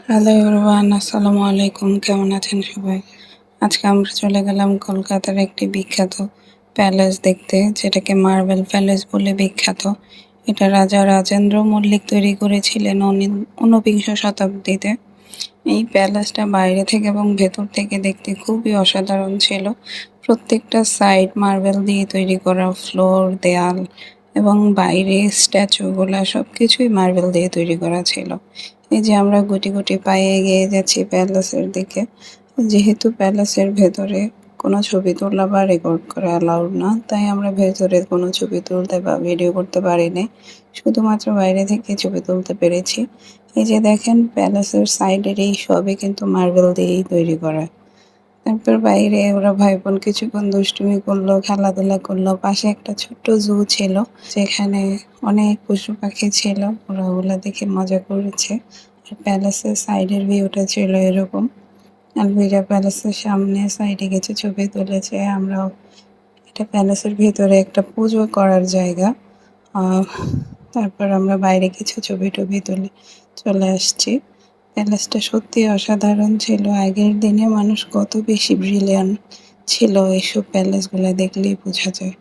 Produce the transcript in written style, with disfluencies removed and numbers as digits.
Hello everyone, আসসালামু আলাইকুম। কেমন আছেন সবাই? আজকে আমরা চলে গেলাম কলকাতার একটি বিখ্যাত প্যালেস দেখতে, যেটাকে মার্বেল প্যালেস বলে বিখ্যাত। এটা রাজা রাজেন্দ্র মল্লিক তৈরি করেছিলেন ঊনবিংশ শতাব্দীতে। এই প্যালেসটা বাইরে থেকে এবং ভেতর থেকে দেখতে খুবই অসাধারণ ছিল। প্রত্যেকটা সাইড মার্বেল দিয়ে তৈরি করা, ফ্লোর, দেয়াল এবং বাইরে স্ট্যাচুগুলা সবকিছুই মার্বেল দিয়ে তৈরি করা ছিল। এই যে আমরা গুটি গুটি পায়ে এগিয়ে যাচ্ছি প্যালেসের দিকে। যেহেতু প্যালেসের ভেতরে কোনো ছবি তোলা বা রেকর্ড করা অ্যালাউড না, তাই আমরা ভেতরে কোনো ছবি তুলতে বা ভিডিও করতে পারিনি। শুধুমাত্র বাইরে থেকে ছবি তুলতে পেরেছি। এই যে দেখেন, প্যালেসের সাইডের এই সবই কিন্তু মার্বেল দিয়েই তৈরি করা। তারপর বাইরে ওরা ভাই বোন কিছুক্ষণ দুষ্টুমি করলো, খেলাধুলা করলো। পাশে একটা ছোট্ট জু ছিল, যেখানে অনেক পশু পাখি ছিল। ওরা ওগুলা দেখে মজা করেছে। আর প্যালেসের সাইডের ভিউটা ছিল এরকম। আলভিরা প্যালেসের সামনে সাইডে কিছু ছবি তুলেছে আমরাও। এটা প্যালেসের ভিতরে একটা পুজো করার জায়গা। আহ তারপর আমরা বাইরে কিছু ছবি টবি তুলে চলে আসছি। প্যালেসটা সত্যি অসাধারণ ছিল। আগের দিনে মানুষ কত বেশি ব্রিলিয়ান্ট ছিল, এইসব প্যালেসগুলো দেখলেই বোঝা যায়।